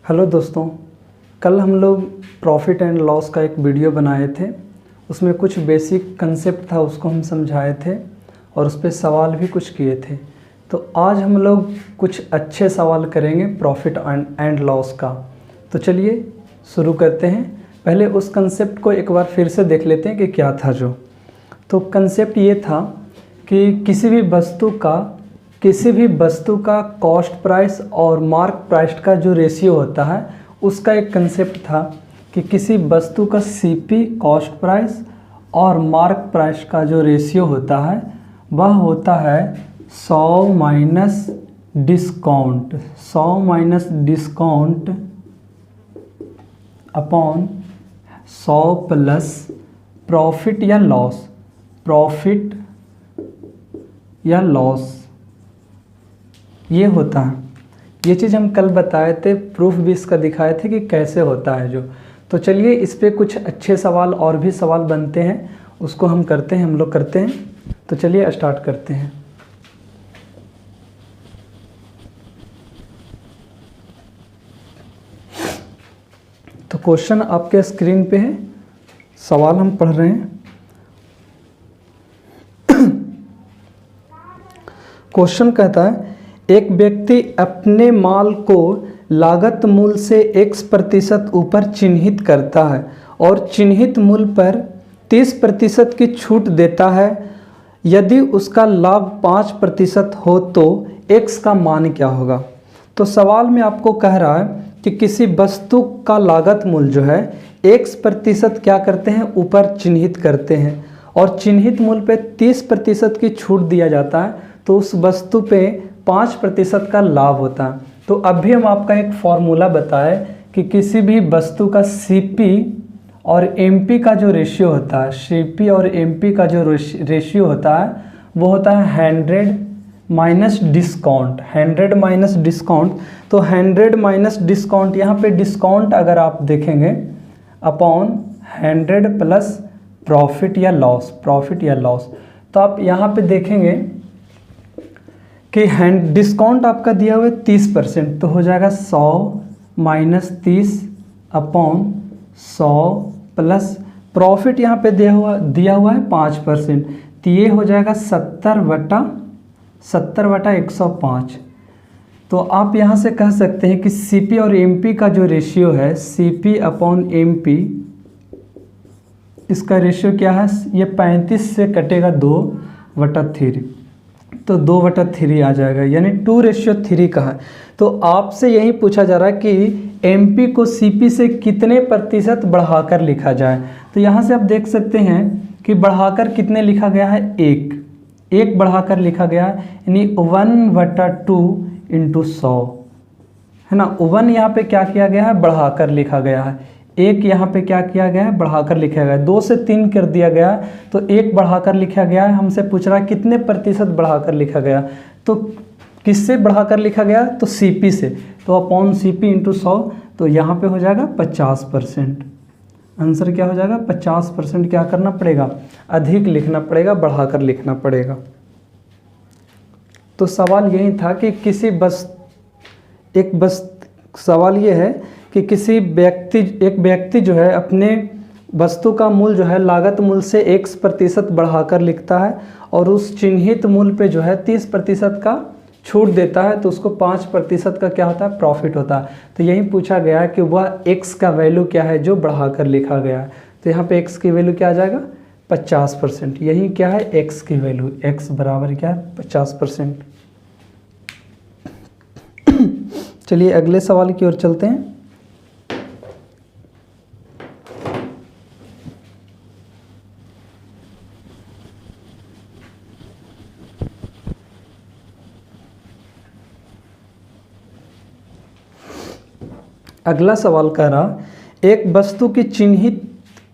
Hello दोस्तों, कल हम लोग प्रॉफिट एंड लॉस का एक वीडियो बनाए थे। उसमें कुछ बेसिक कंसेप्ट था, उसको हम समझाए थे और उस पर सवाल भी कुछ किए थे। तो आज हम लोग कुछ अच्छे सवाल करेंगे प्रॉफिट एंड लॉस का। तो चलिए शुरू करते हैं। पहले उस कंसेप्ट को एक बार फिर से देख लेते हैं कि क्या था जो। तो कंसेप्ट ये था कि किसी भी वस्तु का कॉस्ट प्राइस और मार्क प्राइस का जो रेशियो होता है, उसका एक कंसेप्ट था कि किसी वस्तु का सीपी कॉस्ट प्राइस और मार्क प्राइस का जो रेशियो होता है वह होता है 100 minus discount upon 100 plus profit या लॉस ये होता है। ये चीज़ हम कल बताए थे, प्रूफ भी इसका दिखाए थे कि कैसे होता है जो। तो चलिए इस पे कुछ अच्छे सवाल और भी सवाल बनते हैं, उसको हम लोग करते हैं। तो चलिए स्टार्ट करते हैं। तो क्वेश्चन आपके स्क्रीन पे है, सवाल हम पढ़ रहे हैं। क्वेश्चन कहता है, एक व्यक्ति अपने माल को लागत मूल्य से x% ऊपर चिन्हित करता है और चिन्हित मूल्य पर 30% की छूट देता है। यदि उसका लाभ 5% हो तो x का मान क्या होगा। तो सवाल में आपको कह रहा है कि किसी वस्तु का लागत मूल्य जो है x% क्या करते हैं, ऊपर चिन्हित करते हैं और चिन्हित मूल्य पे 30% की छूट दिया जाता है, तो उस वस्तु पे 5% का लाभ होता है। तो अभी हम आपका एक फॉर्मूला बताए कि किसी भी वस्तु का सीपी और एमपी का जो रेशियो होता है, सीपी और एमपी का जो रेशियो होता है वो होता है 100 माइनस डिस्काउंट। 100 माइनस डिस्काउंट, तो 100 माइनस डिस्काउंट, यहाँ पे डिस्काउंट अगर आप देखेंगे अपॉन 100 प्लस प्रॉफिट या लॉस। तो आप यहाँ पे देखेंगे कि डिस्काउंट आपका दिया हुआ है 30%, तो हो जाएगा 100 माइनस 30 अपॉन 100 प्लस प्रॉफिट यहाँ पे दिया हुआ है 5%, तो ये हो जाएगा 70 बटा 105। तो आप यहाँ से कह सकते हैं कि सीपी और एमपी का जो रेशियो है, सीपी अपॉन एमपी, इसका रेशियो क्या है, ये 35 से कटेगा 2/3, तो 2/3 आ जाएगा, यानी 2:3 का है। तो आपसे यही पूछा जा रहा है कि एमपी को सीपी से कितने प्रतिशत बढ़ाकर लिखा जाए। तो यहाँ से आप देख सकते हैं कि बढ़ाकर कितने लिखा गया है, एक बढ़ाकर लिखा गया है, यानी 1/2 × 100 है ना। 1 यहाँ पे क्या किया गया है, बढ़ाकर लिखा गया है। एक यहाँ पे क्या किया गया है, बढ़ाकर लिखा गया है। 2 से 3 कर दिया गया है, तो 1 बढ़ाकर लिखा गया है। हमसे पूछ रहा है कितने प्रतिशत बढ़ाकर लिखा गया, तो किससे बढ़ाकर लिखा गया, तो सीपी से, तो अपॉन सीपी × 100, तो यहाँ पे हो जाएगा 50%। आंसर क्या हो जाएगा, 50% क्या करना पड़ेगा, अधिक लिखना पड़ेगा, बढ़ाकर लिखना पड़ेगा। तो सवाल यही था कि सवाल ये है कि एक व्यक्ति जो है अपने वस्तु का मूल्य जो है लागत मूल्य से x% बढ़ाकर लिखता है और उस चिन्हित मूल्य पे जो है 30% का छूट देता है, तो उसको 5% का क्या होता है, प्रॉफिट होता है। तो यही पूछा गया है कि वह x का वैल्यू क्या है जो बढ़ाकर लिखा गया है। तो यहाँ पे x की वैल्यू क्या आ जाएगा, 50%। यही क्या है, x की वैल्यू, x बराबर क्या है, 50%। चलिए अगले सवाल की ओर चलते हैं। अगला सवाल कह रहा, एक वस्तु की चिन्हित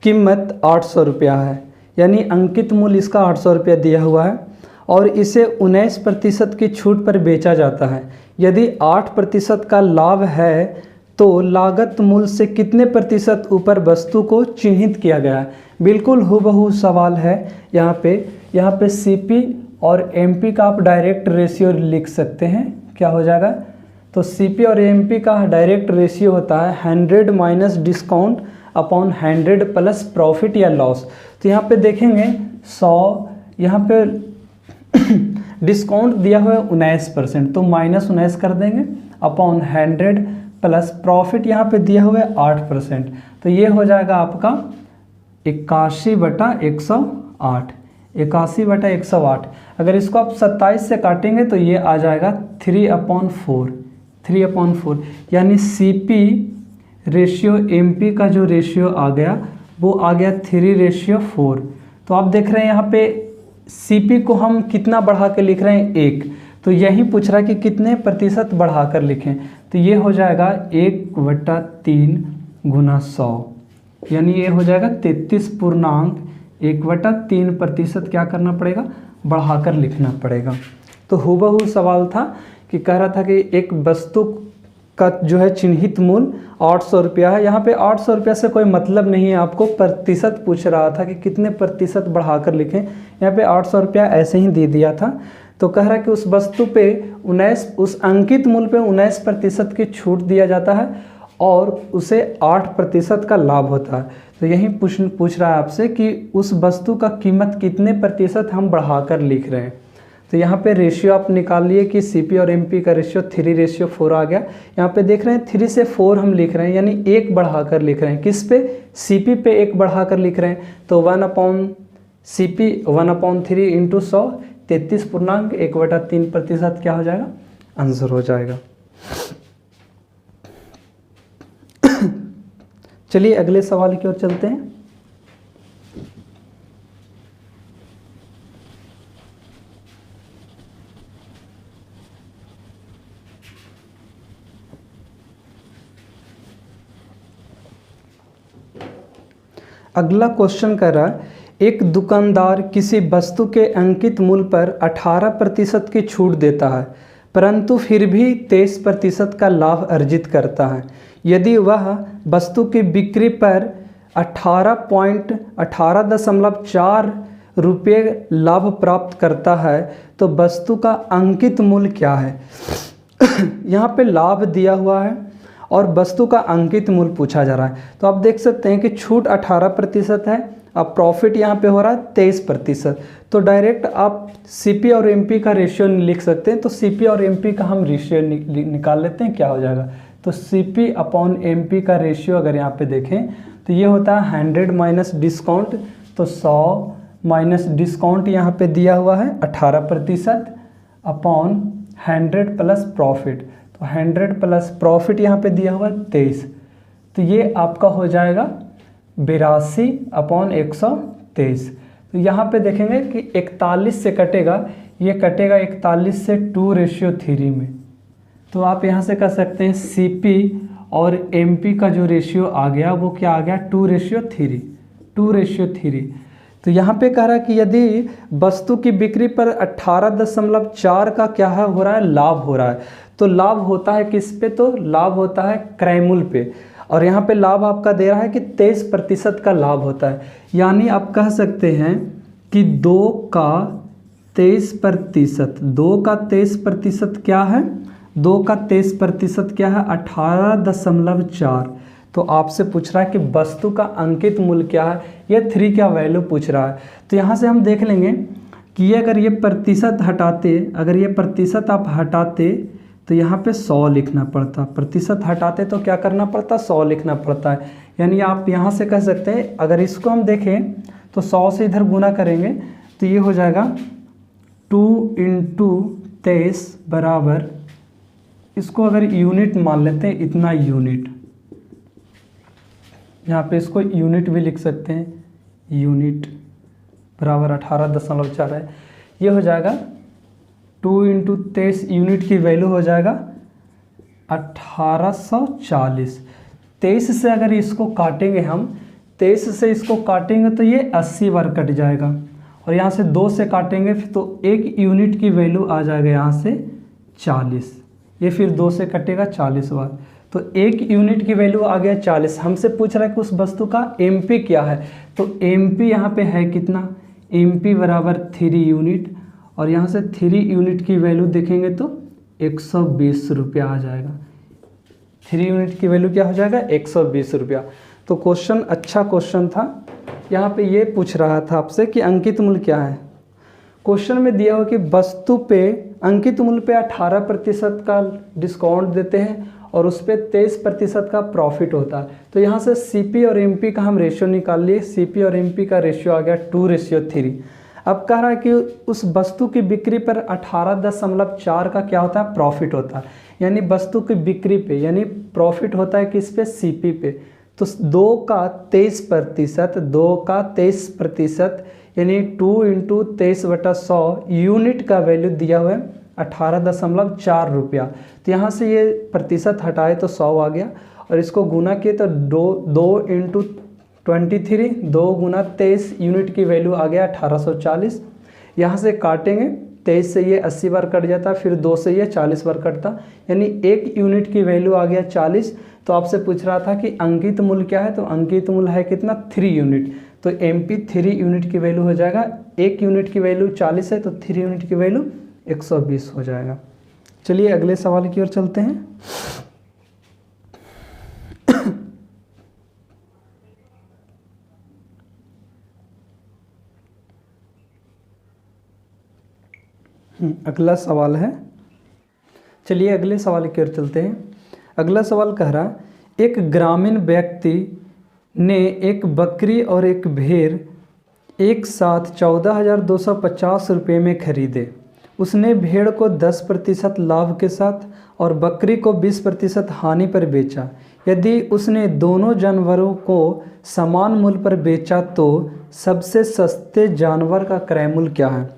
कीमत 800 रुपया है, यानी अंकित मूल्य इसका 800 रुपया दिया हुआ है और इसे 19% की छूट पर बेचा जाता है। यदि 8% का लाभ है तो लागत मूल्य से कितने प्रतिशत ऊपर वस्तु को चिन्हित किया गया है। बिल्कुल हूबहू सवाल है। यहाँ पे सीपी और एमपी का आप डायरेक्ट रेशियो लिख सकते हैं, क्या हो जाएगा, तो सीपी और एएमपी का डायरेक्ट रेशियो होता है 100 minus discount upon 100 plus profit या लॉस। तो यहाँ पे देखेंगे 100, यहाँ पे डिस्काउंट दिया हुआ है 19%, तो माइनस 19 कर देंगे अपॉन 100 प्लस प्रॉफिट यहाँ पे दिया हुआ है 8%, तो ये हो जाएगा आपका 81/108, 81/108। अगर इसको आप 27 से काटेंगे तो ये आ जाएगा 3/4, यानी सीपी रेशियो एमपी का जो रेशियो आ गया वो आ गया 3/4। तो आप देख रहे हैं यहाँ पे सीपी को हम कितना बढ़ा के लिख रहे हैं 1, तो यही पूछ रहा है कि कितने प्रतिशत बढ़ाकर लिखें, तो ये हो जाएगा 1/3 गुना 100, यानी ये हो जाएगा 33.1/3% क्या करना पड़ेगा, बढ़ाकर लिखना पड़ेगा। तो हूबहू सवाल था कि कह रहा था कि एक वस्तु का जो है चिन्हित मूल्य 800 रुपया है। यहाँ पे 800 रुपया से कोई मतलब नहीं है, आपको प्रतिशत पूछ रहा था कि कितने प्रतिशत बढ़ाकर लिखें। यहाँ पे 800 रुपया ऐसे ही दे दिया था। तो कह रहा है कि उस वस्तु पे 19, उस अंकित मूल्य पे 19% की छूट दिया जाता है और उसे 8% का लाभ होता है। तो यही पूछ रहा है आपसे कि उस वस्तु का कीमत कितने प्रतिशत हम बढ़ाकर लिख रहे हैं। तो यहाँ पे रेशियो आप निकाल लिए कि सीपी और एमपी का रेशियो 3/4 आ गया। यहाँ पे देख रहे हैं 3 से 4 हम लिख रहे हैं, यानी 1 बढ़ाकर लिख रहे हैं। किस पे, सीपी पे 1 बढ़ाकर लिख रहे हैं। तो 1/CP 1/3 इंटू 100, 33.1/3% क्या हो जाएगा, आंसर हो जाएगा। चलिए अगले सवाल की ओर चलते हैं। अगला क्वेश्चन कह रहा है, एक दुकानदार किसी वस्तु के अंकित मूल्य पर 18% की छूट देता है, परंतु फिर भी 23% का लाभ अर्जित करता है। यदि वह वस्तु की बिक्री पर 18.4 रुपये लाभ प्राप्त करता है तो वस्तु का अंकित मूल्य क्या है। यहाँ पे लाभ दिया हुआ है और वस्तु का अंकित मूल्य पूछा जा रहा है। तो आप देख सकते हैं कि छूट 18% है, अब प्रॉफिट यहाँ पे हो रहा है 23%। तो डायरेक्ट आप सीपी और एमपी का रेशियो लिख सकते हैं। तो सीपी और एमपी का हम रेशियो निकाल लेते हैं, क्या हो जाएगा। तो सीपी अपॉन एमपी का रेशियो अगर यहाँ पे देखें तो ये होता है 100 माइनस डिस्काउंट, तो 100 माइनस डिस्काउंट यहाँ पे दिया हुआ है 18% अपॉन 100 प्लस प्रॉफिट, तो 100 प्लस प्रॉफिट यहाँ पे दिया हुआ है 23, तो ये आपका हो जाएगा 82/123। तो यहाँ पे देखेंगे कि 41 से कटेगा, ये कटेगा 41 से 2/3 में। तो आप यहाँ से कह सकते हैं सीपी और एमपी का जो रेशियो आ गया वो क्या आ गया, 2/3। तो यहाँ पे कह रहा है कि यदि वस्तु की बिक्री पर 18.4 का क्या है हो रहा है, लाभ हो रहा है। तो लाभ होता है किस पे, तो लाभ होता है क्रय मूल्य पे, और यहाँ पे लाभ आपका दे रहा है कि 23% का लाभ होता है। यानी आप कह सकते हैं कि 2 का 23% क्या है, 2 का 23% क्या है, 18.4। तो आपसे पूछ रहा है कि वस्तु का अंकित मूल्य क्या है, ये 3 का वैल्यू पूछ रहा है। तो यहाँ से हम देख लेंगे कि अगर ये प्रतिशत हटाते, अगर ये प्रतिशत आप हटाते तो यहाँ पे 100 लिखना पड़ता, प्रतिशत हटाते तो क्या करना पड़ता, 100 लिखना पड़ता है। यानी आप यहाँ से कह सकते हैं, अगर इसको हम देखें तो 100 से इधर गुना करेंगे तो ये हो जाएगा 2 × 23 बराबर, इसको अगर यूनिट मान लेते हैं, इतना यूनिट, यहाँ पे इसको यूनिट भी लिख सकते हैं, यूनिट बराबर 18.4 है। ये हो जाएगा 2 × 23 यूनिट की वैल्यू हो जाएगा 1840। 23 से अगर इसको काटेंगे हम, 23 से इसको काटेंगे तो ये 80 बार कट जाएगा, और यहाँ से 2 से काटेंगे तो 1 यूनिट की वैल्यू आ जाएगा यहाँ से 40, ये फिर 2 से कटेगा 40 बार, तो 1 यूनिट की वैल्यू आ गया 40। हमसे पूछ रहा है कि उस वस्तु का एमपी क्या है, तो एमपी यहाँ पे है कितना, एमपी बराबर 3 यूनिट, और यहाँ से 3 यूनिट की वैल्यू देखेंगे तो 120 रुपया आ जाएगा। 3 यूनिट की वैल्यू क्या हो जाएगा? 120 रुपया। तो क्वेश्चन अच्छा क्वेश्चन था। यहाँ पे ये पूछ रहा था आपसे कि अंकित मूल्य क्या है। क्वेश्चन में दिया हुआ कि वस्तु पे अंकित मूल्य पे 18% का डिस्काउंट देते हैं और उस पर 23% का प्रॉफिट होता है। तो यहाँ से सीपी और एमपी का हम रेशियो निकाल लिए। सीपी और एमपी का रेशियो आ गया 2:3। अब कह रहा है कि उस वस्तु की बिक्री पर 18.4 का क्या होता है? प्रॉफिट होता है। यानी वस्तु की बिक्री पे, यानी प्रॉफिट होता है किस पे? सीपी पे। तो 2 का 23%, यानी 2 × 23/100 यूनिट का वैल्यू दिया हुआ है 18.4 रुपया। तो यहाँ से ये प्रतिशत हटाए तो 100 आ गया और इसको गुना किए तो 2 × 23, 2 × 23 यूनिट की वैल्यू आ गया 1840। यहाँ से काटेंगे, 23 से ये 80 बार कट जाता, फिर 2 से ये 40 बार कटता, यानी 1 यूनिट की वैल्यू आ गया 40। तो आपसे पूछ रहा था कि अंकित मूल्य क्या है, तो अंकित मूल्य है कितना? 3 यूनिट। तो एमपी 3 यूनिट की वैल्यू हो जाएगा। 1 यूनिट की वैल्यू 40 है तो 3 यूनिट की वैल्यू 120 हो जाएगा। चलिए अगले सवाल की ओर चलते हैं। अगला सवाल है, चलिए अगले सवाल की ओर चलते हैं। अगला सवाल कह रहा, एक ग्रामीण व्यक्ति ने एक बकरी और एक भेड़ एक साथ 14,250 रुपये में खरीदे। उसने भेड़ को 10% लाभ के साथ और बकरी को 20% हानि पर बेचा। यदि उसने दोनों जानवरों को समान मूल्य पर बेचा तो सबसे सस्ते जानवर का क्रय मूल्य क्या है?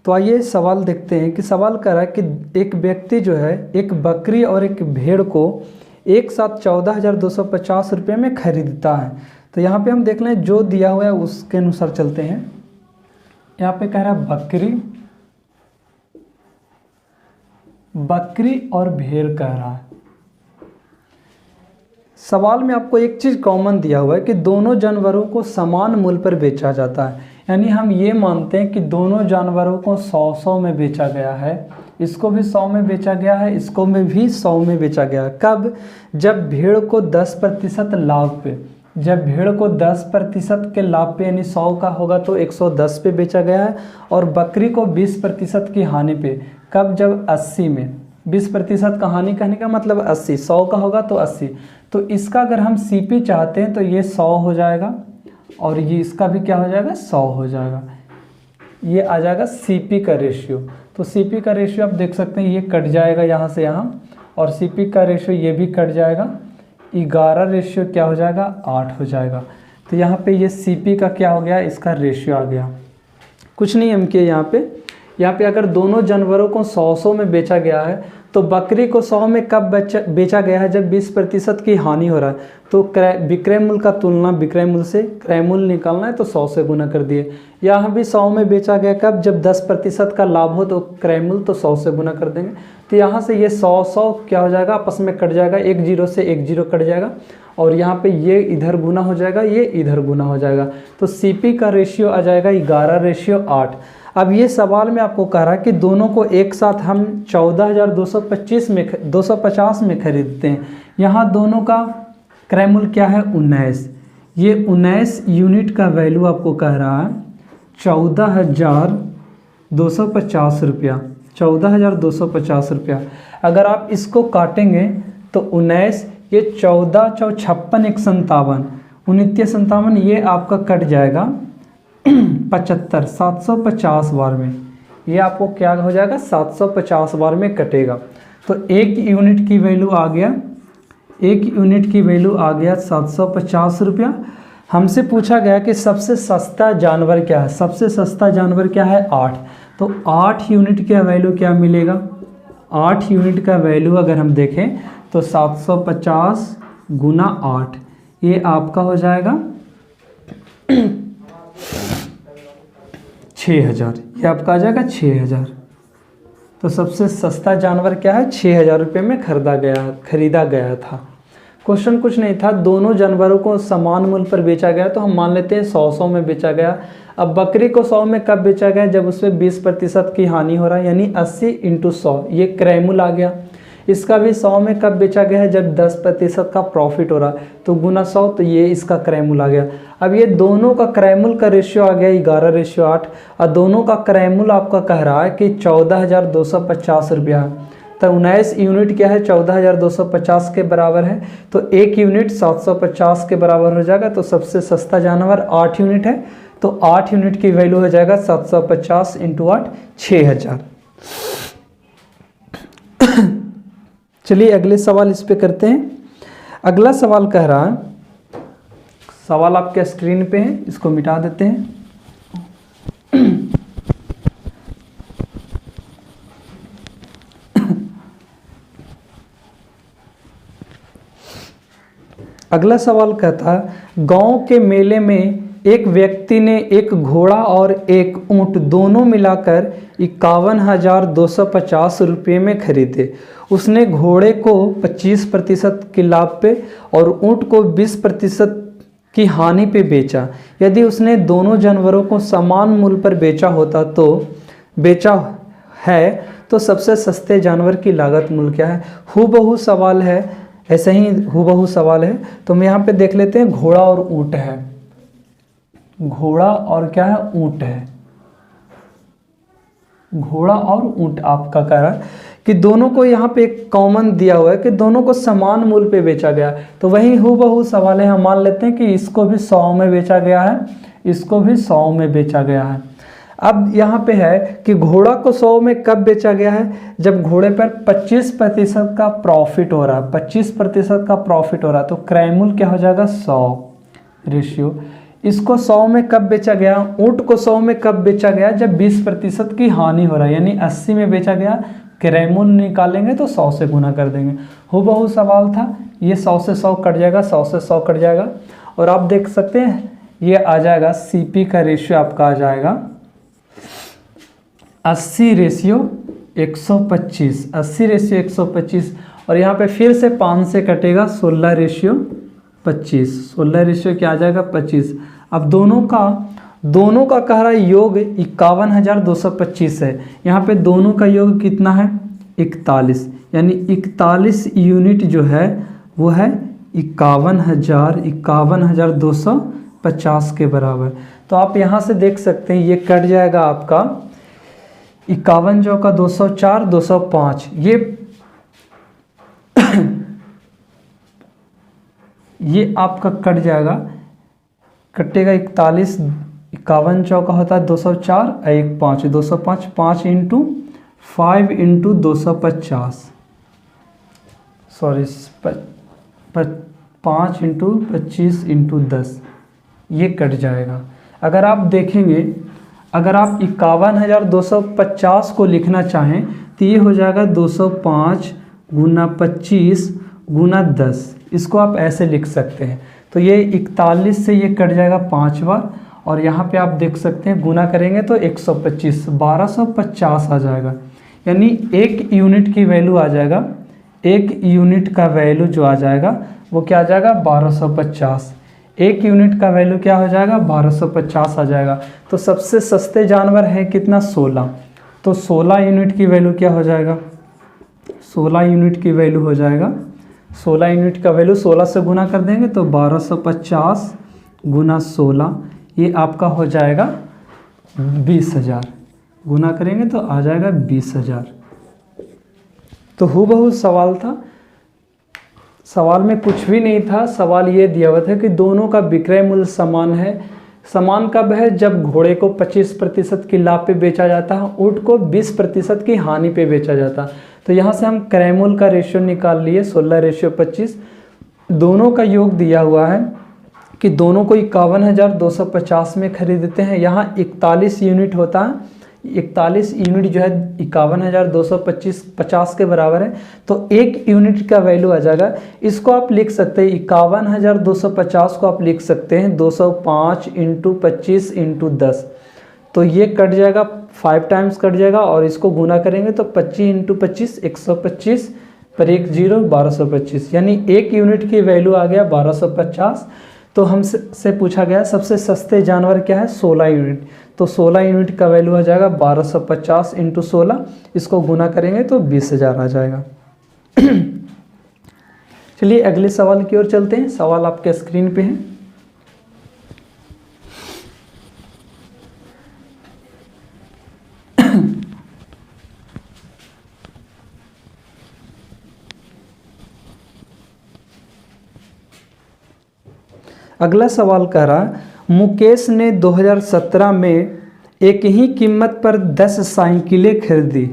तो आइए सवाल देखते हैं कि सवाल कर रहा है कि एक व्यक्ति जो है एक बकरी और एक भेड़ को एक साथ 14,250 रुपये में खरीदता है। तो यहाँ पे हम देख लें जो दिया हुआ है उसके अनुसार चलते हैं। यहाँ पे कह रहा है बकरी और भेड़ कह रहा है। सवाल में आपको एक चीज़ कॉमन दिया हुआ है कि दोनों जानवरों को समान मूल्य पर बेचा जाता है। यानी हम ये मानते हैं कि दोनों जानवरों को 100 में बेचा गया है, इसको भी 100 में बेचा गया है, इसको में भी 100 में बेचा गया है। कब? जब भेड़ को 10% लाभ पे, जब भेड़ को 10% के लाभ पे यानी 100 का होगा तो 110 पे बेचा गया है, और बकरी को 20% की हानि पे। कब? जब 80 में। 20% का हानि कहने का मतलब 80, 100 का होगा तो 80। तो इसका अगर हम सीपी चाहते हैं तो ये 100 हो जाएगा और ये इसका भी क्या हो जाएगा? 100 हो जाएगा। ये आ जाएगा सीपी का रेशियो। तो सीपी का रेशियो आप देख सकते हैं, ये कट जाएगा यहाँ से यहाँ, और सीपी का रेशियो ये भी कट जाएगा। 11 रेशियो क्या हो जाएगा? 8 हो जाएगा। तो यहाँ पे ये सीपी का क्या हो गया? इसका रेशियो आ गया। कुछ नहीं हम किए यहाँ पे अगर दोनों जानवरों को 100 में बेचा गया है तो बकरी को 100 में कब बेचा गया है? जब 20% की हानि हो रहा है। तो विक्रय मूल्य का तुलना विक्रय मूल्य से क्रय मूल्य निकालना है तो 100 से गुना कर दिए। यहाँ भी 100 में बेचा गया कब? जब 10% का लाभ हो तो क्रय मूल्य तो 100 से गुना कर देंगे। तो यहाँ से ये 100 क्या हो जाएगा? आपस में कट जाएगा, 1 0 से 1 0 कट जाएगा, और यहाँ पे ये इधर गुना हो जाएगा, ये इधर गुना हो जाएगा। तो सीपी का रेशियो आ जाएगा 11:8। अब ये सवाल में आपको कह रहा है कि दोनों को एक साथ हम 14,250 में खरीदते हैं। यहाँ दोनों का क्रय मूल्य क्या है? 19। ये 19 यूनिट का वैल्यू आपको कह रहा है 14,250 रुपया। 14,250 रुपया। अगर आप इसको काटेंगे तो 19, ये 14 × 56 = 57, 19 ये आपका कट जाएगा 75, 750 बार में। ये आपको क्या हो जाएगा? 750 बार में कटेगा। तो 1 यूनिट की वैल्यू आ गया, 1 यूनिट की वैल्यू आ गया 750 रुपया। हमसे पूछा गया कि सबसे सस्ता जानवर क्या है? सबसे सस्ता जानवर क्या है? 8। तो 8 यूनिट का वैल्यू क्या मिलेगा? 8 यूनिट का वैल्यू अगर हम देखें तो 750 × 8, ये आपका हो जाएगा 6000। ये आपका आ जाएगा 6000। तो सबसे सस्ता जानवर क्या है? 6000 रुपये में खरीदा गया था। क्वेश्चन कुछ नहीं था, दोनों जानवरों को समान मूल्य पर बेचा गया, तो हम मान लेते हैं 100 में बेचा गया। अब बकरी को 100 में कब बेचा गया, जब उसमें 20% की हानि हो रहा है, यानी 80 × 100, ये क्रय मूल्य आ गया। इसका भी 100 में कब बेचा गया है, जब 10% का प्रॉफिट हो रहा है, तो गुना 100, तो ये इसका क्रय मूल्य आ गया। अब ये दोनों का क्रय मूल्य का रेशियो आ गया 11:8, और दोनों का क्रय मूल्य आपका कह रहा है कि 14,250 रुपया है। तो 19 यूनिट क्या है, 14,250 के बराबर है, तो 1 यूनिट 750 के बराबर हो जाएगा। तो सबसे सस्ता जानवर 8 यूनिट है, तो 8 यूनिट की वैल्यू हो जाएगा 750 × 8, 6000। चलिए अगले सवाल इस पे करते हैं। अगला सवाल कह रहा है, सवाल आपके स्क्रीन पे है, इसको मिटा देते हैं। अगला सवाल कहता है, गांव के मेले में एक व्यक्ति ने एक घोड़ा और एक ऊंट दोनों मिलाकर 51,250 रुपये में खरीदे। उसने घोड़े को 25% के लाभ पे और ऊंट को 20% की हानि पे बेचा। यदि उसने दोनों जानवरों को समान मूल्य पर बेचा तो सबसे सस्ते जानवर की लागत मूल्य क्या है। हूबहू सवाल है, ऐसे ही हूबहू सवाल है। तो हम यहाँ पे देख लेते हैं, घोड़ा और ऊंट है, घोड़ा और क्या है, ऊंट है। घोड़ा और ऊंट आपका कह रहा है कि दोनों को यहाँ पे एक कॉमन दिया हुआ है कि दोनों को समान मूल्य पे बेचा गया। तो वही हूबहू सवाल है, हम मान लेते हैं कि इसको भी 100 में बेचा गया है, इसको भी 100 में बेचा गया है। अब यहाँ पे है कि घोड़ा को 100 में कब बेचा गया है, जब घोड़े पर 25% का प्रॉफिट हो रहा है, 25% का प्रॉफिट हो रहा है, तो क्रय मूल्य क्या हो जाएगा 100 रेशियो। इसको 100 में कब बेचा गया, ऊंट को 100 में कब बेचा गया, जब 20% की हानि हो रहा है, यानी 80 में बेचा गया। क्रय मूल्य निकालेंगे तो 100 से गुना कर देंगे। हूबहू सवाल था, ये 100 से 100 कट जाएगा, 100 से 100 कट जाएगा, और आप देख सकते हैं ये आ जाएगा सीपी का रेशियो आपका आ जाएगा 80:125, 80:125, और यहाँ पे फिर से 5 से कटेगा 16:25, 16 रेशियो क्या आ जाएगा 25। अब दोनों का कह रहा है योग 51,225 है। यहाँ पे दोनों का योग कितना है 41, यानी 41 यूनिट जो है वो है 51,250 के बराबर। तो आप यहाँ से देख सकते हैं ये कट जाएगा आपका 51 चौका 204, 205, ये आपका कट जाएगा, कटेगा 41, 51 चौका होता है 204, 1 5, 205, 5 × 5 × 250, सॉरी 5 × 25 × 10, ये कट जाएगा। अगर आप देखेंगे, अगर आप 51,250 को लिखना चाहें तो ये हो जाएगा 205 × 25 × 10, इसको आप ऐसे लिख सकते हैं। तो ये 41 से ये कट जाएगा 5 बार, और यहाँ पे आप देख सकते हैं गुना करेंगे तो 125, 1250 आ जाएगा, यानी 1 यूनिट की वैल्यू आ जाएगा, 1 यूनिट का वैल्यू जो आ जाएगा वो क्या आ जाएगा 1250। 1 यूनिट का वैल्यू क्या हो जाएगा 1250 आ जाएगा। तो सबसे सस्ते जानवर है कितना 16, तो 16 यूनिट की वैल्यू क्या हो जाएगा, 16 यूनिट की वैल्यू हो जाएगा, 16 यूनिट का वैल्यू 16 से गुना कर देंगे तो 1250 × 16, ये आपका हो जाएगा 20,000, गुना करेंगे तो आ जाएगा 20,000। तो हूबहू सवाल था, सवाल में कुछ भी नहीं था, सवाल ये दिया हुआ था कि दोनों का विक्रय मूल्य समान है। समान कब है, जब घोड़े को 25% की लाभ पे बेचा जाता है, ऊंट को 20% की हानि पे बेचा जाता है। तो यहाँ से हम क्रय मूल्य का रेशियो निकाल लिए 16:25। दोनों का योग दिया हुआ है कि दोनों को 51,250 में खरीदते हैं। यहाँ 41 यूनिट होता है, 41 यूनिट जो है 51,250 के बराबर है, तो 1 यूनिट का वैल्यू आ जाएगा। इसको आप लिख सकते हैं 51,250 को आप लिख सकते हैं 205 × 25 × 10, तो ये कट जाएगा 5 टाइम्स कट जाएगा, और इसको गुना करेंगे तो 25 × 25 125, पर 1 0 1225, यानी 1 यूनिट की वैल्यू आ गया 1250। तो हमसे पूछा गया सबसे सस्ते जानवर क्या है, 16 यूनिट। तो 16 यूनिट का वैल्यू आ जाएगा 1250 इंटू 16, इसको गुना करेंगे तो 20,000 आ जाएगा। चलिए अगले सवाल की ओर चलते हैं। सवाल आपके स्क्रीन पे है। अगला सवाल कह रहा, मुकेश ने 2017 में एक ही कीमत पर 10 साइकिलें खरीदी।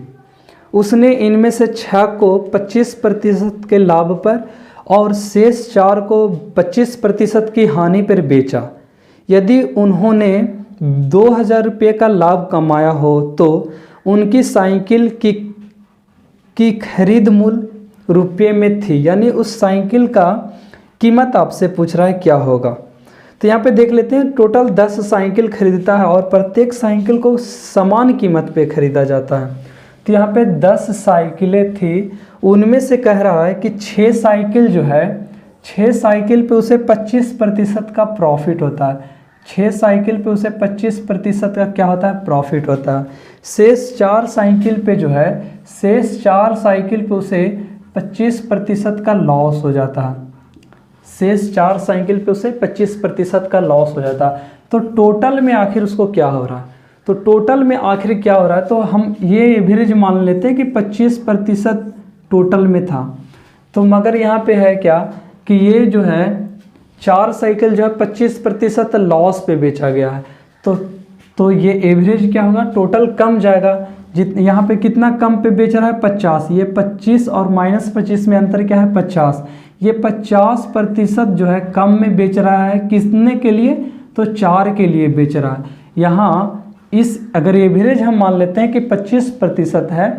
उसने इनमें से 6 को 25% के लाभ पर और शेष 4 को 25% की हानि पर बेचा। यदि उन्होंने 2,000 रुपये का लाभ कमाया हो तो उनकी साइकिल की खरीद मूल्य रुपये में थी, यानी उस साइकिल का कीमत आपसे पूछ रहा है क्या होगा। तो यहाँ पे देख लेते हैं, टोटल 10 साइकिल खरीदता है और प्रत्येक साइकिल को समान कीमत पे खरीदा जाता है। तो यहाँ पे 10 साइकिलें थी, उनमें से कह रहा है कि 6 साइकिल जो है, 6 साइकिल पे उसे 25% का प्रॉफिट होता है। 6 साइकिल पे उसे 25% का क्या होता है, प्रॉफिट होता है। शेष 4 साइकिल पे जो है, शेष 4 साइकिल पे उसे 25% का लॉस हो जाता है। शेष 4 साइकिल पे उसे 25% का लॉस हो जाता है। तो टोटल में आखिर उसको क्या हो रहा है, तो टोटल में आखिर क्या हो रहा है, तो हम ये एवरेज मान लेते हैं कि 25% टोटल में था। तो मगर यहाँ पे है क्या कि ये जो है 4 साइकिल जो है 25% लॉस पे बेचा गया है। तो ये एवरेज क्या होगा, टोटल कम जाएगा। यहाँ पे कितना कम पे बेच रहा है, 50। ये 25 और -25 में अंतर क्या है, 50। ये 50% जो है कम में बेच रहा है, किसने के लिए, तो 4 के लिए बेच रहा है। यहाँ इस अगर एवरेज हम मान लेते हैं कि 25% है,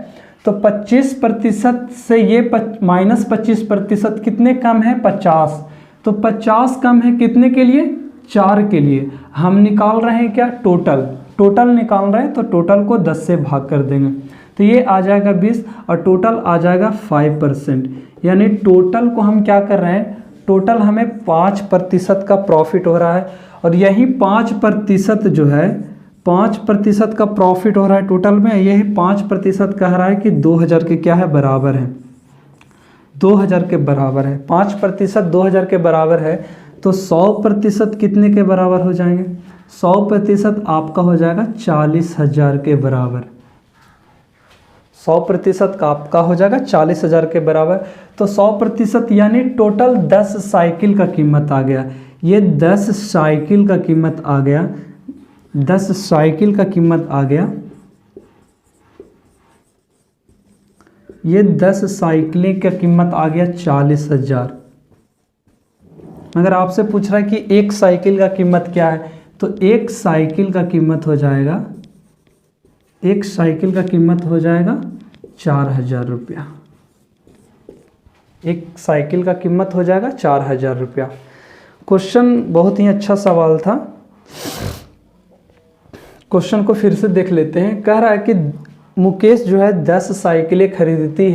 तो 25% से ये -25% कितने कम है, 50। तो 50 कम है कितने के लिए, 4 के लिए। हम निकाल रहे हैं क्या, टोटल निकाल रहे हैं, तो टोटल को 10 से भाग कर देंगे तो ये आ जाएगा 20 और टोटल आ जाएगा 5%। यानी टोटल को हम क्या कर रहे हैं, टोटल हमें 5% का प्रॉफिट हो रहा है। और यही 5% जो है, 5% का प्रॉफिट हो रहा है टोटल में। यही 5% कह रहा है कि 2,000 के क्या है, बराबर है, 2,000 के बराबर है। 5% 2,000 के बराबर है, तो 100% कितने के बराबर हो जाएंगे, 100% आपका हो जाएगा 40,000 के बराबर। 100% का आपका हो जाएगा 40,000 के बराबर। तो 100% यानी टोटल 10 साइकिल का कीमत आ गया। ये 10 साइकिल का कीमत आ गया, 10 साइकिल का कीमत आ गया, ये 10 साइकिलें का कीमत आ गया 40,000। अगर आपसे पूछ रहा है कि एक साइकिल का कीमत क्या है, तो एक साइकिल का कीमत हो जाएगा, एक साइकिल का कीमत हो जाएगा 4,000 रुपया। एक साइकिल का कीमत हो जाएगा 4,000 रुपया। क्वेश्चन बहुत ही अच्छा सवाल था। क्वेश्चन को फिर से देख लेते हैं। कह रहा है कि मुकेश जो है 10 साइकिलें खरीदते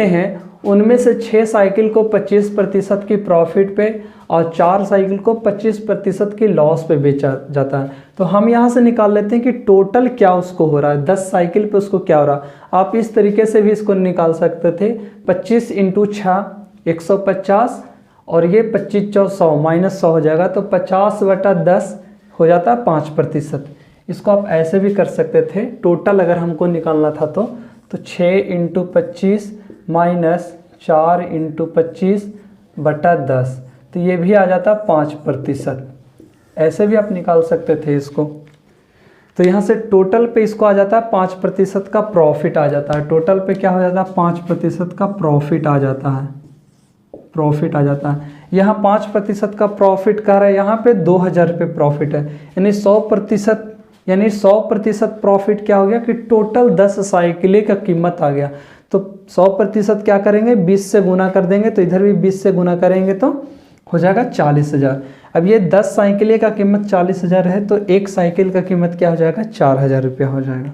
हैं, उनमें से 6 साइकिल को 25% की प्रॉफिट पे और 4 साइकिल को 25% की लॉस पे बेचा जाता है। तो हम यहाँ से निकाल लेते हैं कि टोटल क्या उसको हो रहा है, 10 साइकिल पे उसको क्या हो रहा है। आप इस तरीके से भी इसको निकाल सकते थे, 25 × 6 150 और ये 25 × 100 -100 हो जाएगा, तो 50/10 हो जाता है 5%। इसको आप ऐसे भी कर सकते थे, टोटल अगर हमको निकालना था तो 6 × 25 -4 × 25/10, तो ये भी आ जाता 5%। ऐसे भी आप निकाल सकते थे इसको। तो यहाँ से टोटल पे इसको आ जाता है 5% का प्रॉफिट आ जाता है। टोटल पे क्या हो जाता है, 5% का प्रॉफिट आ जाता है, प्रॉफिट आ जाता है। यहाँ 5% का प्रॉफिट कह रहा है, यहाँ पे 2,000 रुपये प्रॉफिट है। यानी 100% प्रॉफिट क्या हो गया कि टोटल 10 साइकिलें का कीमत आ गया। तो 100% क्या करेंगे, 20 से गुना कर देंगे, तो इधर भी 20 से गुना करेंगे तो हो जाएगा 40,000। अब ये 10 साइकिलें का कीमत 40,000 है, तो एक साइकिल का कीमत क्या हो जाएगा, 4,000 रुपया हो जाएगा।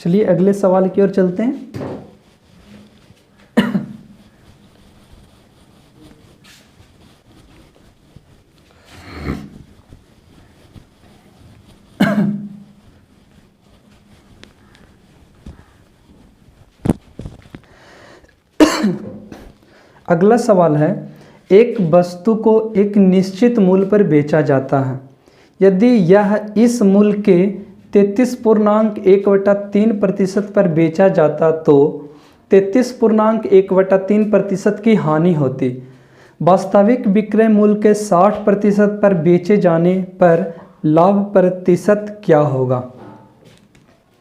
चलिए अगले सवाल की ओर चलते हैं। अगला सवाल है, एक वस्तु को एक निश्चित मूल्य पर बेचा जाता है। यदि यह इस मूल्य के 33.1/3% पर बेचा जाता तो 33.1/3% की हानि होती। वास्तविक विक्रय मूल्य के 60% पर बेचे जाने पर लाभ प्रतिशत क्या होगा?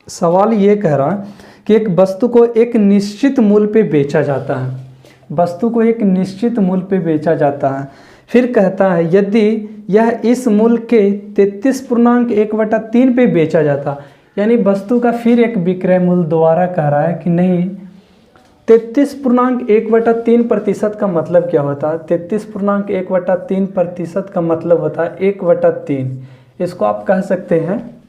सवाल ये कह रहा है कि एक वस्तु को एक निश्चित मूल्य पे बेचा जाता है, वस्तु को एक निश्चित मूल्य पे बेचा जाता है। फिर कहता है यदि यह इस मूल्य के 33.1/3 पे बेचा जाता, यानी वस्तु का फिर एक विक्रय मूल्य दोबारा कह रहा है कि नहीं 33.1/3% का मतलब क्या होता है? 33.1/3% का मतलब होता है 1/3। इसको आप कह सकते हैं,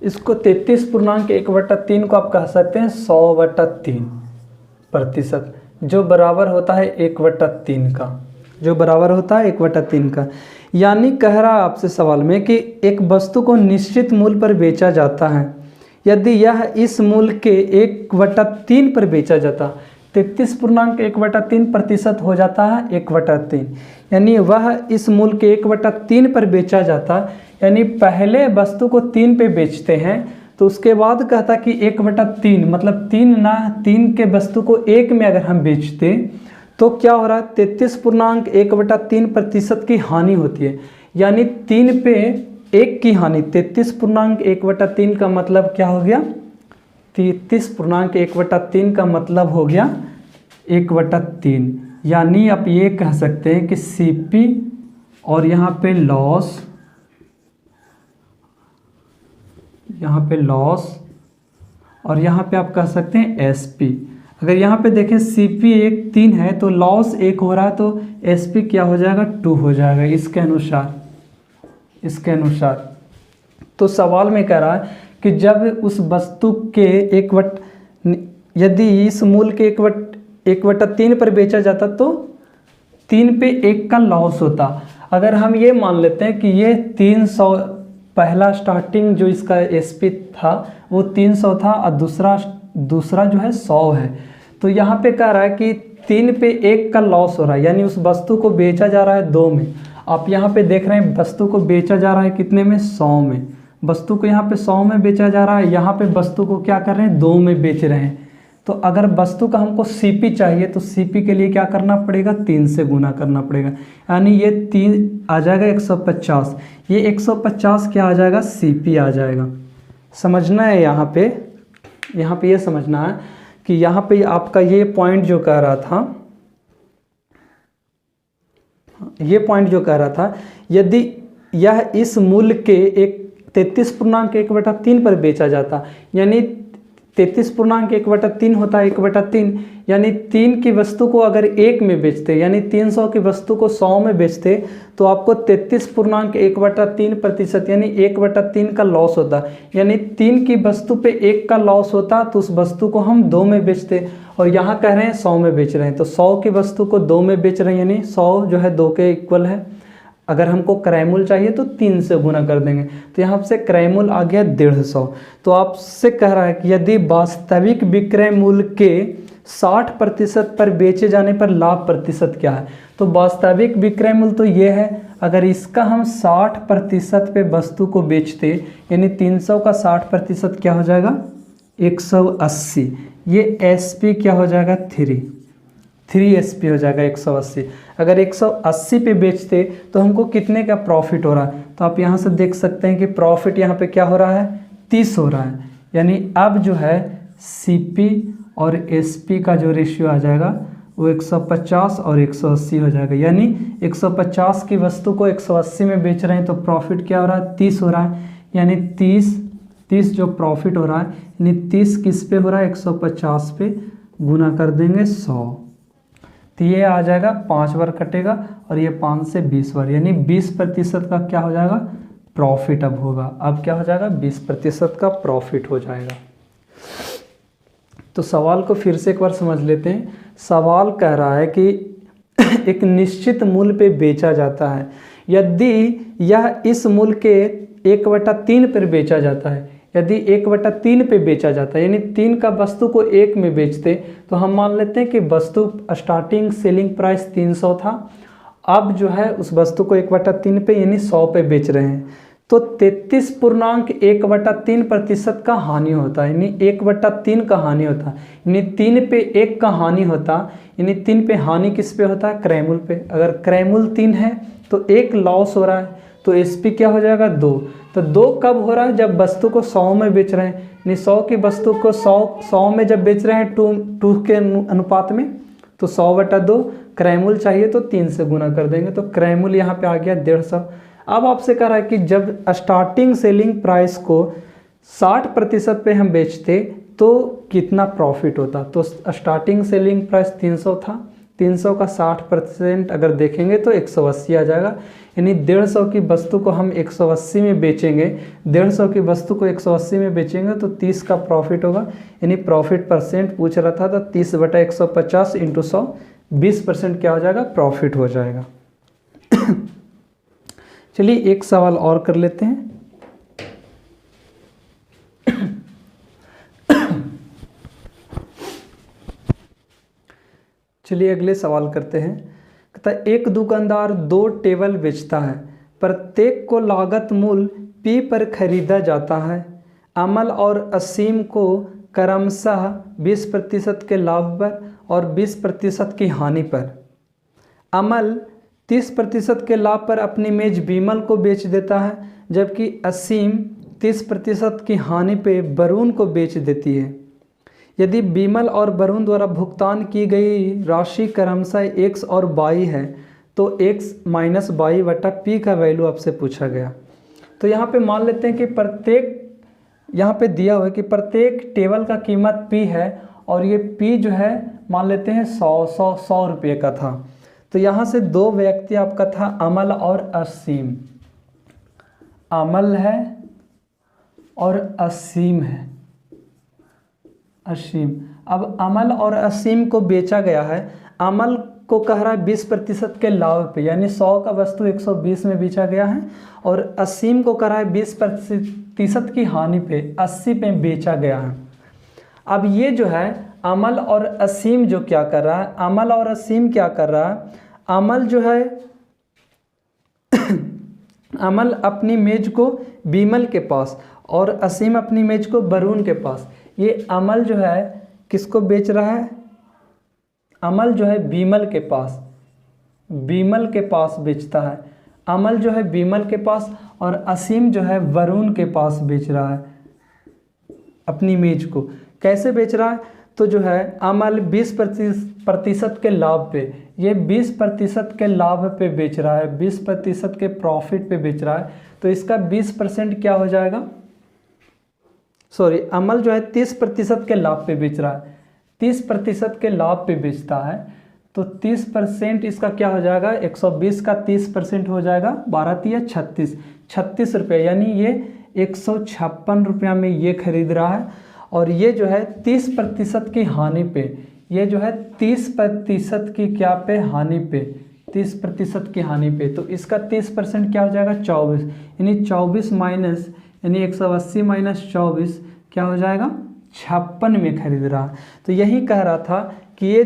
इसको 33.1/3 को आप कह सकते हैं 100/3%, जो बराबर होता है 1/3 का, जो बराबर होता है 1/3 का। यानी कह रहा है आपसे सवाल में कि एक वस्तु को निश्चित मूल्य पर बेचा जाता है, यदि यह इस मूल्य के 1/3 पर बेचा जाता, 33.1/3% हो जाता है 1/3, यानी वह इस मूल्य के 1/3 पर बेचा जाता। यानी पहले वस्तु को 3 पे बेचते हैं तो उसके बाद कहता कि 1/3 मतलब 3 के वस्तु को 1 में अगर हम बेचते तो क्या हो रहा है 33.1/3% की हानि होती है। यानी 3 पे 1 की हानि, 33.1/3 का मतलब क्या हो गया? 33.1/3 का मतलब हो गया 1/3। यानी आप ये कह सकते हैं कि सीपी और यहाँ पे लॉस, यहाँ पे लॉस और यहाँ पे आप कह सकते हैं एसपी। अगर यहाँ पे देखें सीपी 3 है तो लॉस 1 हो रहा है तो एसपी क्या हो जाएगा 2 हो जाएगा इसके अनुसार, इसके अनुसार। तो सवाल में कह रहा है कि जब उस वस्तु के यदि इस मूल्य के 1/3 पर बेचा जाता तो 3 पे 1 का लॉस होता। अगर हम ये मान लेते हैं कि ये 300, पहला स्टार्टिंग जो इसका एसपी था वो 300 था और दूसरा जो है 100 है, तो यहाँ पे कह रहा है कि 3 पे 1 का लॉस हो रहा है, यानी उस वस्तु को बेचा जा रहा है 2 में। आप यहाँ पे देख रहे हैं वस्तु को बेचा जा रहा है कितने में? 100 में। वस्तु को यहाँ पे 100 में बेचा जा रहा है, यहाँ पे वस्तु को क्या कर रहे हैं 2 में बेच रहे हैं। तो अगर वस्तु का हमको सीपी चाहिए तो सीपी के लिए क्या करना पड़ेगा? 3 से गुना करना पड़ेगा, यानी ये 3 आ जाएगा 150, ये 150 क्या आ जाएगा? सीपी आ जाएगा। समझना है यहाँ पे ये समझना है कि यहाँ पे आपका ये पॉइंट जो कह रहा था, यदि यह इस मूल्य के 33.1/3 पर बेचा जाता, यानी 33.1/3 होता है 1/3, यानी 3 की वस्तु को अगर 1 में बेचते, यानी 300 की वस्तु को 100 में बेचते तो आपको 33.1/3% यानी 1/3 का लॉस होता। यानी 3 की वस्तु पे 1 का लॉस होता तो उस वस्तु को हम 2 में बेचते, और यहाँ कह रहे हैं 100 में बेच रहे हैं तो 100 की वस्तु को 2 में बेच रहे हैं, यानी 100 जो है 2 के इक्वल है। अगर हमको क्रयमूल्य चाहिए तो 3 से गुना कर देंगे, तो यहाँ से क्रयमूल्य आ गया 150। तो आपसे कह रहा है कि यदि वास्तविक विक्रय मूल्य के 60% पर बेचे जाने पर लाभ प्रतिशत क्या है? तो वास्तविक विक्रय मूल्य तो ये है, अगर इसका हम 60% पे वस्तु को बेचते, यानी 300 का 60% क्या हो जाएगा? 180। ये एसपी क्या हो जाएगा? 3 एसपी हो जाएगा 180। अगर 180 पे बेचते तो हमको कितने का प्रॉफिट हो रहा है? तो आप यहाँ से देख सकते हैं कि प्रॉफिट यहाँ पे क्या हो रहा है? 30 हो रहा है। यानी अब जो है सीपी और एसपी का जो रेशियो आ जाएगा वो 150 और 180 हो जाएगा। यानी 150 की वस्तु को 180 में बेच रहे हैं तो प्रॉफिट क्या हो रहा है? 30 हो रहा है। यानी 30 जो प्रॉफिट हो रहा है, यानी 30 किस पे हो रहा है? 150 पे गुना कर देंगे 100, तो ये आ जाएगा 5 बार कटेगा और ये 5 से 20 बार, यानी 20% का क्या हो जाएगा? प्रॉफिट अब होगा। अब क्या हो जाएगा, 20% का प्रॉफिट हो जाएगा। तो सवाल को फिर से एक बार समझ लेते हैं। सवाल कह रहा है कि एक निश्चित मूल्य पे बेचा जाता है, यदि यह इस मूल्य के 1/3 पर बेचा जाता है, यदि 1/3 पे बेचा जाता है, यानी 3 का वस्तु को 1 में बेचते, तो हम मान लेते हैं कि वस्तु स्टार्टिंग सेलिंग प्राइस 300 था, अब जो है उस वस्तु को 1/3 पे यानी 100 पे बेच रहे हैं, तो 33.1/3% का हानि होता है, यानी 1/3 का हानि होता है, यानी 3 पे 1 का हानि होता, यानी 3 पे हानि किस पे होता है, क्रय मूल्य पे। अगर क्रय मूल्य 3 है तो 1 लॉस हो रहा है, तो एस पी क्या हो जाएगा, 2। तो 2 कब हो रहा है, जब वस्तु को 100 में बेच रहे हैं, यानी 100 की वस्तु को 100 में जब बेच रहे हैं 2 के अनुपात में, तो 100/2 क्रय मूल्य चाहिए तो 3 से गुना कर देंगे, तो क्रय मूल्य यहाँ पे आ गया 150। अब आपसे कह रहा है कि जब स्टार्टिंग सेलिंग प्राइस को 60% पे हम बेचते तो कितना प्रॉफिट होता। तो स्टार्टिंग सेलिंग प्राइस 300 था, 300 का 60% अगर देखेंगे तो 180 आ जाएगा, यानी 150 की वस्तु को हम 180 में बेचेंगे, 150 की वस्तु को 180 में बेचेंगे तो 30 का प्रॉफिट होगा, यानी प्रॉफिट परसेंट पूछ रहा था, तो 30/150 × 100, 20% क्या हो जाएगा, प्रॉफिट हो जाएगा। चलिए एक सवाल और कर लेते हैं। चलिए अगले सवाल करते हैं। कहता है एक दुकानदार 2 टेबल बेचता है, प्रत्येक को लागत मूल्य P पर खरीदा जाता है। अमल और असीम को क्रमशः 20% के लाभ पर और 20% की हानि पर। अमल 30% के लाभ पर अपनी मेज बीमल को बेच देता है, जबकि असीम 30% की हानि पे वरुण को बेच देती है। यदि बीमल और वरुण द्वारा भुगतान की गई राशि क्रमशः x और y है, तो x - y/P का वैल्यू आपसे पूछा गया। तो यहाँ पे मान लेते हैं कि प्रत्येक, यहाँ पे दिया हुआ है कि प्रत्येक टेबल का कीमत P है, और ये P जो है मान लेते हैं 100 रुपये का था। तो यहाँ से 2 व्यक्ति आपका था, अमल और असीम, अमल है और असीम है, असीम। अब अमल और असीम को बेचा गया है, अमल को कह रहा है 20% के लाभ पे, यानी 100 का वस्तु 120 में बेचा गया है, और असीम को कह रहा है 20% की हानि पे 80 पे बेचा गया है। अब ये जो है अमल और असीम जो क्या कर रहा है, अमल और असीम क्या कर रहा है, अमल जो है अमल अपनी मेज को बीमल के पास और असीम अपनी मेज को वरुण के पास। ये अमल जो है किसको बेच रहा है, अमल जो है बीमल के पास, बीमल के पास बेचता है। अमल जो है बीमल के पास और असीम जो है वरुण के पास बेच रहा है अपनी मेज को। कैसे बेच रहा है, तो जो है अमल 20% के लाभ पे, ये 20% के लाभ पे बेच रहा है, 20% के प्रॉफिट पे बेच रहा है, तो इसका 20% क्या हो जाएगा, सॉरी, अमल जो है 30% के लाभ पे बेच रहा है, 30% के लाभ पे बेचता है, तो 30% इसका क्या हो जाएगा, 120 का 30% हो जाएगा 12×3 = 36 रुपये, यानी ये 156 रुपया में ये खरीद रहा है। और ये जो है 30% की हानि पे, ये जो है 30% की क्या पे, हानि पे, 30% की हानि पे, तो इसका 30% क्या हो जाएगा, 24, यानी 24 माइनस, यानी 180 माइनस 24 क्या हो जाएगा, 56 में खरीद रहा। तो यही कह रहा था कि ये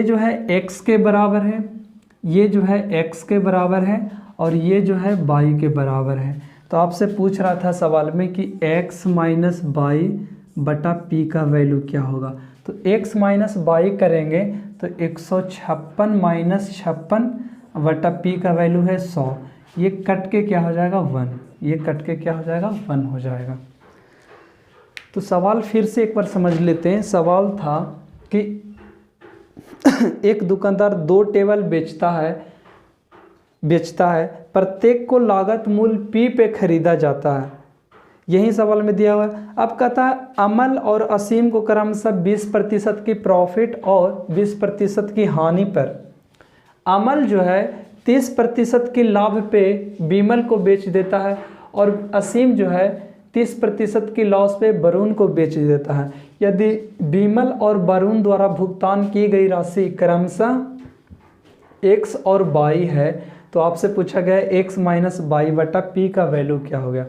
जो है x के बराबर है, ये जो है x के बराबर है, और ये जो है y के बराबर है। तो आपसे पूछ रहा था सवाल में कि x - y/P का वैल्यू क्या होगा। तो x - y करेंगे तो 156 - 56/P का वैल्यू है 100, ये कट के क्या हो जाएगा 1, ये कट के क्या हो जाएगा 1 हो जाएगा। तो सवाल फिर से एक बार समझ लेते हैं। सवाल था कि एक दुकानदार 2 टेबल बेचता है, प्रत्येक को लागत मूल्य P पे खरीदा जाता है, यही सवाल में दिया हुआ है। अब कहता है अमल और असीम को क्रमशः 20% की प्रॉफिट और 20% की हानि पर। अमल जो है 30% की लाभ पे बीमल को बेच देता है और असीम जो है 30% की लॉस पे वरुण को बेच देता है। यदि बीमल और वरुण द्वारा भुगतान की गई राशि क्रमशः x और y है तो आपसे पूछा गया है x माइनस वाई बटा पी का वैल्यू क्या हो गया।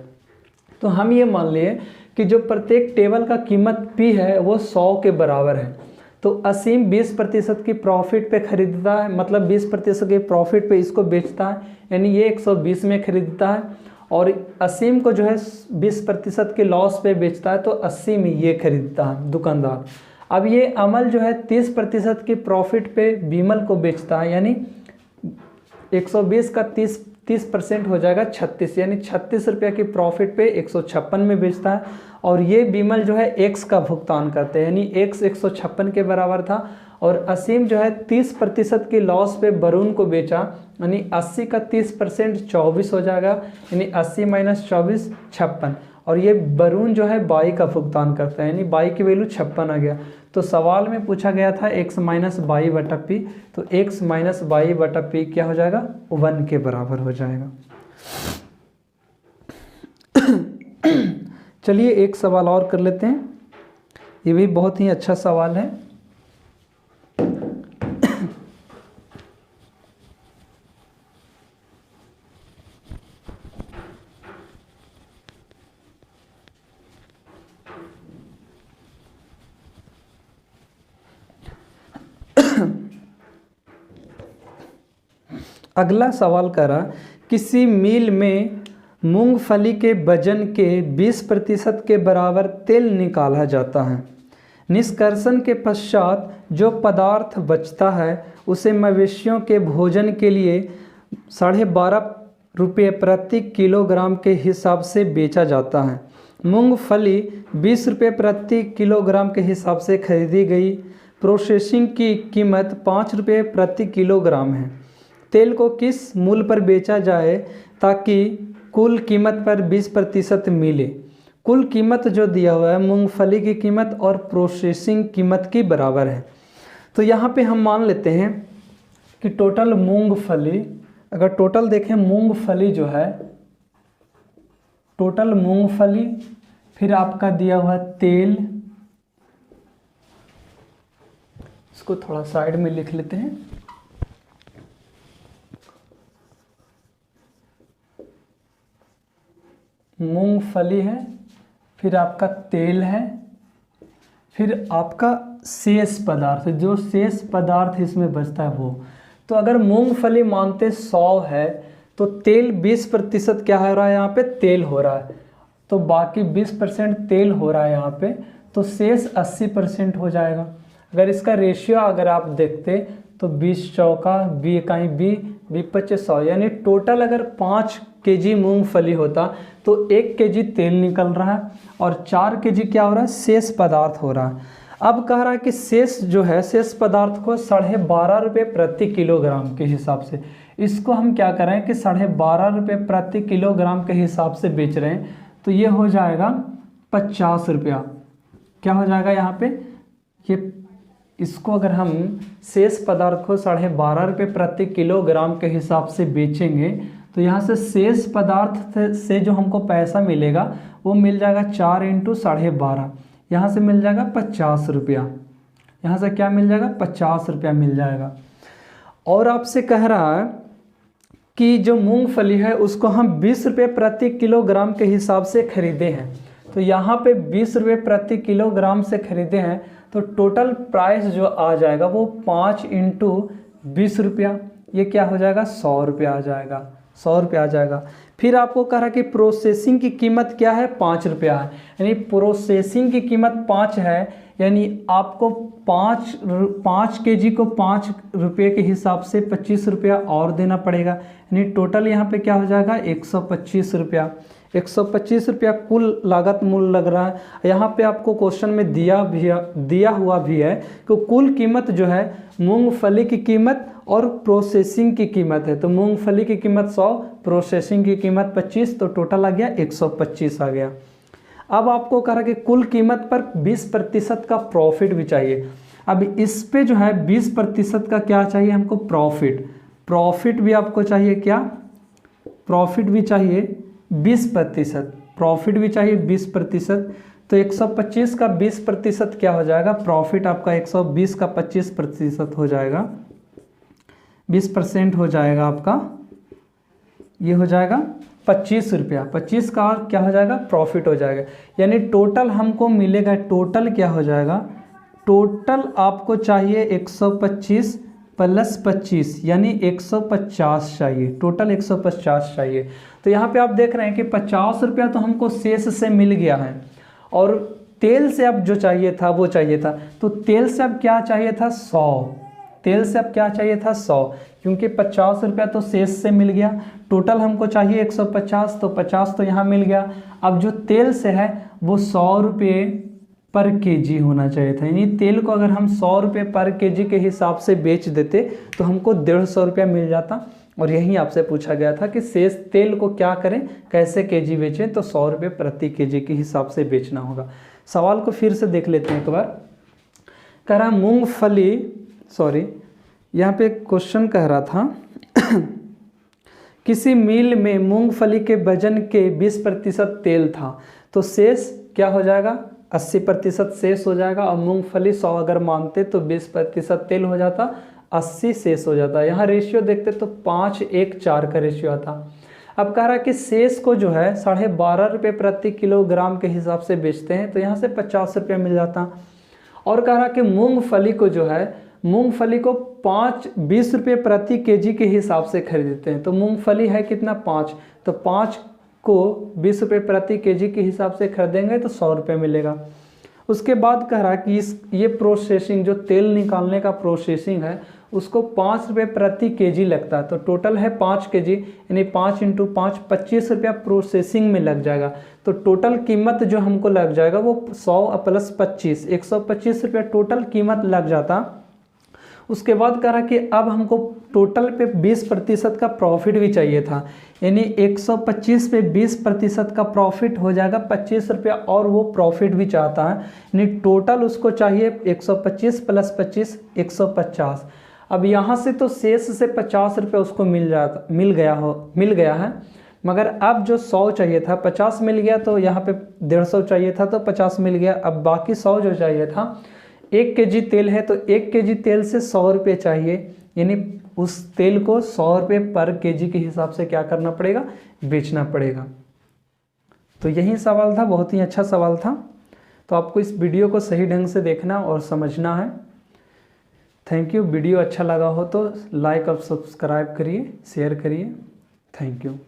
तो हम ये मान लिए कि जो प्रत्येक टेबल का कीमत p है वो 100 के बराबर है। तो असीम 20% की प्रॉफिट पे खरीदता है, मतलब 20% के प्रॉफिट पे इसको बेचता है, यानी ये 120 में खरीदता है और असीम को जो है 20% के लॉस पे बेचता है तो 80 में ये खरीदता है दुकानदार। अब ये अमल जो है 30% की प्रॉफिट पे बीमल को बेचता है, यानी 120 का 30% हो जाएगा 36, यानी 36 रुपये की प्रॉफिट पे 156 में बेचता है और ये बीमल जो है x का भुगतान करते हैं, यानी x 156 के बराबर था और असीम जो है 30% की लॉस पे वरुण को बेचा, यानी 80 का 30% 24 हो जाएगा, यानी 80 माइनस 24 56 और ये वरुण जो है बाई का भुगतान करता है, यानी बाई की वैल्यू 56 आ गया। तो सवाल में पूछा गया था x माइनस बाई बटा पी, तो x माइनस बाई बटा पी क्या हो जाएगा 1 के बराबर हो जाएगा। चलिए एक सवाल और कर लेते हैं, ये भी बहुत ही अच्छा सवाल है। अगला सवाल करा, किसी मिल में मूंगफली के वजन के 20% के बराबर तेल निकाला जाता है। निष्कर्षण के पश्चात जो पदार्थ बचता है उसे मवेशियों के भोजन के लिए 12.5 रुपये प्रति किलोग्राम के हिसाब से बेचा जाता है। मूंगफली 20 रुपये प्रति किलोग्राम के हिसाब से खरीदी गई। प्रोसेसिंग की कीमत 5 रुपये प्रति किलोग्राम है। तेल को किस मूल्य पर बेचा जाए ताकि कुल कीमत पर 20% मिले। कुल कीमत जो दिया हुआ है मूंगफली की कीमत और प्रोसेसिंग कीमत की बराबर है। तो यहाँ पे हम मान लेते हैं कि टोटल मूंगफली, अगर टोटल देखें मूंगफली जो है, टोटल मूंगफली, फिर आपका दिया हुआ तेल, इसको थोड़ा साइड में लिख लेते हैं, मूंगफली है, फिर आपका तेल है, फिर आपका शेष पदार्थ, जो शेष पदार्थ इसमें बचता है वो। तो अगर मूंगफली मानते 100 है तो तेल 20% क्या हो रहा है यहाँ पे, तेल हो रहा है, तो बाकी 20% तेल हो रहा है यहाँ पे, तो शेष 80% हो जाएगा। अगर इसका रेशियो अगर आप देखते तो 20 चौका 20 इकाई 20 25 100, यानी टोटल अगर 5 केजी मूंगफली होता तो 1 केजी तेल निकल रहा है और 4 केजी क्या हो रहा है, शेष पदार्थ हो रहा है। अब कह रहा है कि शेष जो है, शेष पदार्थ को 12.5 रुपये प्रति किलोग्राम के हिसाब से, इसको हम क्या कर रहे हैं कि 12.5 रुपये प्रति किलोग्राम के हिसाब से बेच रहे हैं, तो ये हो जाएगा 50 रुपया। क्या हो जाएगा यहाँ पे, ये इसको अगर हम शेष पदार्थ को 12.5 रुपये प्रति किलोग्राम के हिसाब से बेचेंगे तो यहाँ से शेष पदार्थ से जो हमको पैसा मिलेगा वो मिल जाएगा 4 × 12.5, यहाँ से मिल जाएगा 50 रुपया, यहाँ से क्या मिल जाएगा 50 रुपया मिल जाएगा। और आपसे कह रहा है कि जो मूंगफली है उसको हम 20 रुपये प्रति किलोग्राम के हिसाब से खरीदे हैं, तो यहाँ पे 20 रुपये प्रति किलोग्राम से खरीदे हैं, तो टोटल प्राइस जो आ जाएगा वो 5 × 20 रुपया, ये क्या हो जाएगा 100 रुपया आ जाएगा, 100 रुपया आ जाएगा। फिर आपको कह रहा है कि प्रोसेसिंग की कीमत क्या है, 5 रुपया है, यानी प्रोसेसिंग की कीमत 5 है, यानी आपको 5 केजी को 5 रुपये के हिसाब से 25 रुपया और देना पड़ेगा, यानी टोटल यहाँ पे क्या हो जाएगा 125 रुपया। 125 रुपया कुल लागत मूल्य लग रहा है। यहाँ पे आपको क्वेश्चन में दिया हुआ भी है कि कुल कीमत जो है मूंगफली की कीमत और प्रोसेसिंग की कीमत है, तो मूंगफली की कीमत 100, प्रोसेसिंग की कीमत 25, तो टोटल आ गया 125 आ गया। अब आपको कह रहा कि कुल कीमत पर 20% का प्रॉफिट भी चाहिए। अब इस पे जो है 20% का क्या चाहिए हमको, प्रॉफिट। प्रॉफिट भी आपको चाहिए क्या, प्रॉफिट भी चाहिए 20%, प्रॉफिट भी चाहिए 20%। तो 125 का 20% क्या हो जाएगा, प्रॉफिट आपका 120 का 25% हो जाएगा, 20% हो जाएगा आपका, ये हो जाएगा 25 रुपया, 25 का क्या हो जाएगा, प्रॉफिट हो जाएगा। यानी टोटल हमको मिलेगा, टोटल क्या हो जाएगा, टोटल आपको चाहिए 125 प्लस 25 यानी 150 चाहिए, टोटल 150 चाहिए। तो यहाँ पे आप देख रहे हैं कि 50 रुपया तो हमको शेष से मिल गया है, और तेल से अब जो चाहिए था वो चाहिए था, तो तेल से अब क्या चाहिए था, 100, तेल से अब क्या चाहिए था, 100, क्योंकि 50 रुपया तो शेष से मिल गया, टोटल हमको चाहिए 150, तो 50 तो यहाँ मिल गया। अब जो तेल से है वो 100 रुपये पर केजी होना चाहिए था, यानी तेल को अगर हम 100 रुपये पर केजी के हिसाब से बेच देते तो हमको 150 रुपया मिल जाता। और यही आपसे पूछा गया था कि शेष तेल को क्या करें, कैसे केजी बेचें, तो 100 रुपये प्रति केजी के हिसाब से बेचना होगा। सवाल को फिर से देख लेते हैं एक बार। कह रहा मूंगफली, सॉरी यहाँ पे क्वेश्चन कह रहा था किसी मिल में मूंगफली के वजन के 20% तेल था, तो शेष क्या हो जाएगा, 80% शेष हो जाएगा। और मूंगफली 100 अगर मानते तो 20% तेल हो जाता, 80 शेष हो जाता। यहाँ रेशियो देखते तो 5:1:4 का रेशियो आता। अब कह रहा है कि शेष को जो है 12.5 रुपये प्रति किलोग्राम के हिसाब से बेचते हैं, तो यहाँ से 50 रुपये मिल जाता। और कह रहा है कि मूंगफली को जो है, मूंगफली को 20 रुपये प्रति केजी के हिसाब से खरीदते हैं, तो मूंगफली है कितना, 5, तो 5 को 20 रुपये प्रति केजी के हिसाब से खरीदेंगे तो 100 रुपये मिलेगा। उसके बाद कह रहा है कि ये प्रोसेसिंग, जो तेल निकालने का प्रोसेसिंग है, उसको 5 रुपये प्रति केजी लगता है, तो टोटल है 5 केजी, यानी 5 × 5 25 रुपया प्रोसेसिंग में लग जाएगा। तो टोटल कीमत जो हमको लग जाएगा वो 100 प्लस 25, 125 रुपया टोटल कीमत लग जाता। उसके बाद कह रहा कि अब हमको टोटल पे 20% का प्रॉफिट भी चाहिए था, यानी 125 पे 20% का प्रॉफिट हो जाएगा 25 रुपया, और वो प्रॉफिट भी चाहता है, यानी टोटल उसको चाहिए 125 प्लस 25 150। अब यहाँ से तो शेष से 50 रुपये उसको मिल गया है, मगर अब जो 100 चाहिए था, 50 मिल गया, तो यहाँ पे 150 चाहिए था तो 50 मिल गया। अब बाकी 100 जो चाहिए था, 1 केजी तेल है तो 1 केजी तेल से 100 रुपये चाहिए, यानी उस तेल को 100 रुपये पर केजी के हिसाब से क्या करना पड़ेगा, बेचना पड़ेगा। तो यही सवाल था, बहुत ही अच्छा सवाल था। तो आपको इस वीडियो को सही ढंग से देखना और समझना है। Thank you. वीडियो अच्छा लगा हो तो लाइक और सब्सक्राइब करिए, शेयर करिए। Thank you.